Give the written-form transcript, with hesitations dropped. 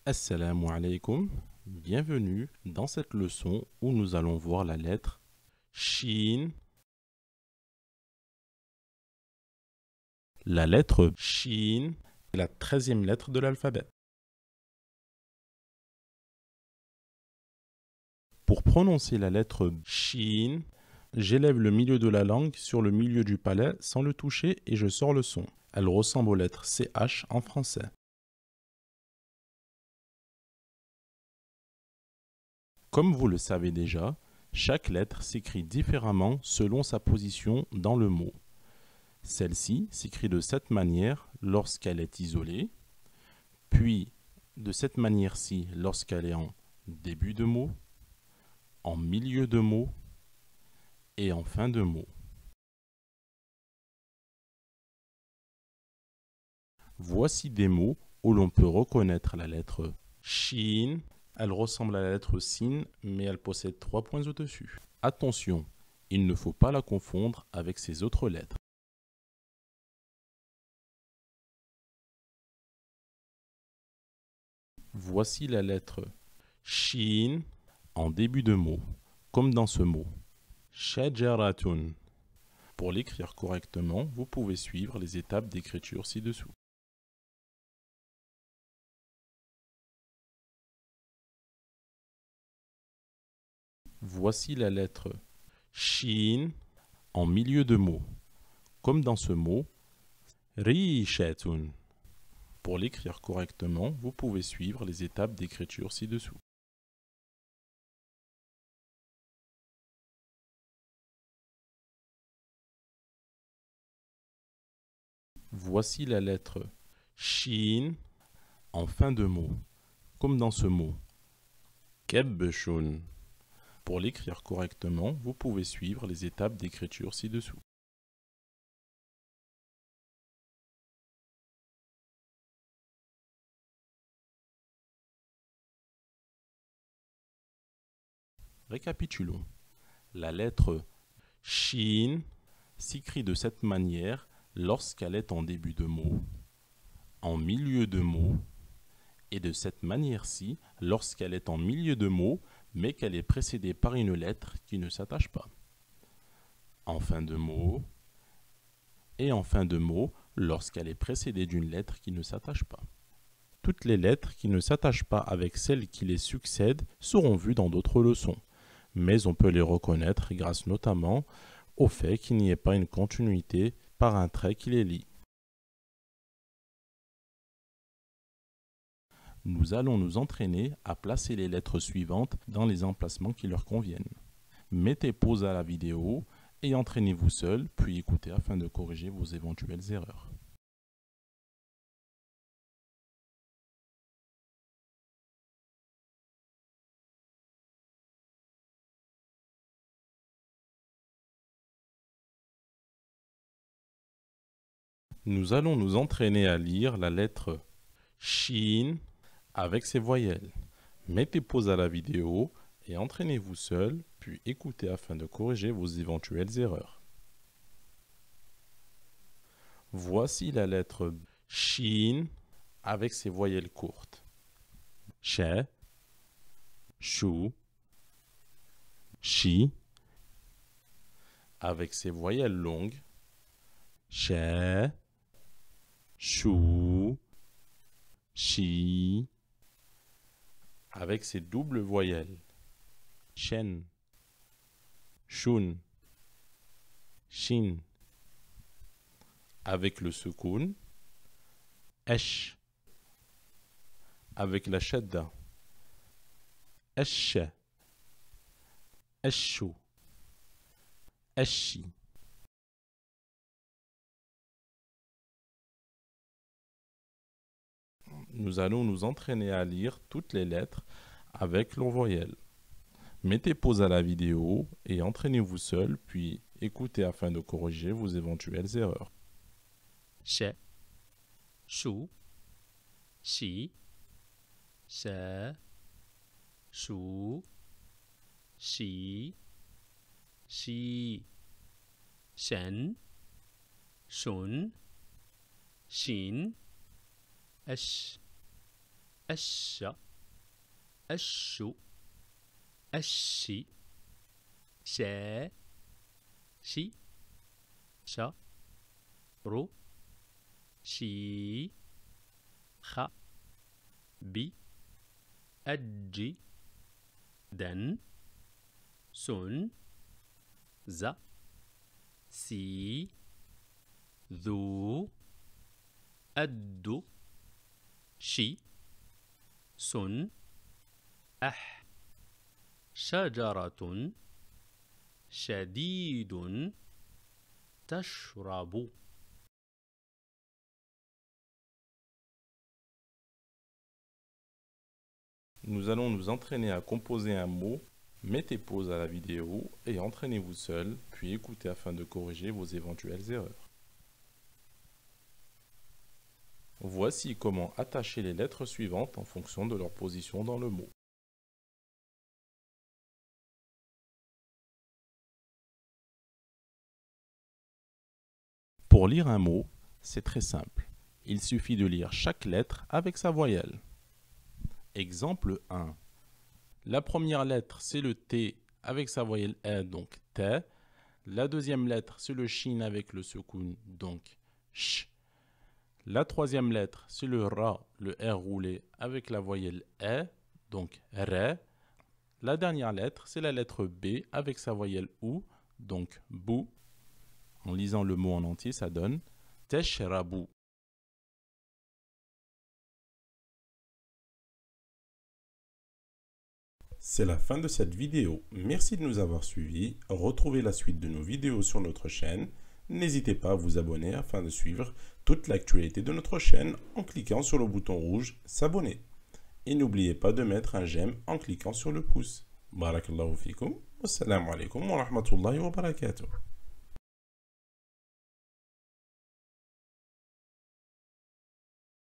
Assalamu alaikum, bienvenue dans cette leçon où nous allons voir la lettre Shin. La lettre Shin est la 13e lettre de l'alphabet. Pour prononcer la lettre Shin, j'élève le milieu de la langue sur le milieu du palais sans le toucher et je sors le son. Elle ressemble aux lettres CH en français. Comme vous le savez déjà, chaque lettre s'écrit différemment selon sa position dans le mot. Celle-ci s'écrit de cette manière lorsqu'elle est isolée, puis de cette manière-ci lorsqu'elle est en début de mot, en milieu de mot et en fin de mot. Voici des mots où l'on peut reconnaître la lettre Shin. Elle ressemble à la lettre Sin, mais elle possède 3 points au-dessus. Attention, il ne faut pas la confondre avec ses autres lettres. Voici la lettre Shin en début de mot, comme dans ce mot. Shajaratun. Pour l'écrire correctement, vous pouvez suivre les étapes d'écriture ci-dessous. Voici la lettre Shin en milieu de mot, comme dans ce mot Rishatun. Pour l'écrire correctement, vous pouvez suivre les étapes d'écriture ci-dessous. Voici la lettre Shin en fin de mot, comme dans ce mot Kebbeshun. Pour l'écrire correctement, vous pouvez suivre les étapes d'écriture ci-dessous. Récapitulons. La lettre Shin s'écrit de cette manière lorsqu'elle est en début de mot, en milieu de mot, et de cette manière-ci lorsqu'elle est en milieu de mot, mais qu'elle est précédée par une lettre qui ne s'attache pas. En fin de mot, et en fin de mot lorsqu'elle est précédée d'une lettre qui ne s'attache pas. Toutes les lettres qui ne s'attachent pas avec celles qui les succèdent seront vues dans d'autres leçons, mais on peut les reconnaître grâce notamment au fait qu'il n'y ait pas une continuité par un trait qui les lie. Nous allons nous entraîner à placer les lettres suivantes dans les emplacements qui leur conviennent. Mettez pause à la vidéo et entraînez-vous seul, puis écoutez afin de corriger vos éventuelles erreurs. Nous allons nous entraîner à lire la lettre Shin avec ses voyelles. Mettez pause à la vidéo et entraînez-vous seul, puis écoutez afin de corriger vos éventuelles erreurs. Voici la lettre Shin avec ses voyelles courtes. She, Shu, Shi, avec ses voyelles longues. She, Shu, Shi, avec ses doubles voyelles. Shen, Shun, Shin, avec le sukoun. Esh, avec la shadda. Esh, Eshu, Eshi. Nous allons nous entraîner à lire toutes les lettres avec leurs voyelles. Mettez pause à la vidéo et entraînez-vous seul, puis écoutez afin de corriger vos éventuelles erreurs. She, Shu, Shi, She, Shu, Shi, Shi, Shen, Shun, Shin, Esh, الش الشو الشي شا شي شا رو شي خ بي أجي دن سن ز سي ذو أد شي سن أح شجرة شديد تشرب. Nous allons nous entraîner à composer un mot. Mettez pause à la vidéo et entraînez-vous seul, puis écoutez afin de corriger vos éventuelles erreurs. Voici comment attacher les lettres suivantes en fonction de leur position dans le mot. Pour lire un mot, c'est très simple. Il suffit de lire chaque lettre avec sa voyelle. Exemple 1. La première lettre, c'est le T avec sa voyelle E, donc T. La deuxième lettre, c'est le Shin avec le Sukun, donc Sh. La troisième lettre, c'est le Ra, le R roulé avec la voyelle E, donc Re. La dernière lettre, c'est la lettre B avec sa voyelle OU, donc Bou. En lisant le mot en entier, ça donne Teshrabu. C'est la fin de cette vidéo. Merci de nous avoir suivis. Retrouvez la suite de nos vidéos sur notre chaîne. N'hésitez pas à vous abonner afin de suivre toute l'actualité de notre chaîne en cliquant sur le bouton rouge s'abonner. Et n'oubliez pas de mettre un j'aime en cliquant sur le pouce. Barakallahu fikum. Wassalamu alaikum wa rahmatullahi wa barakatuh.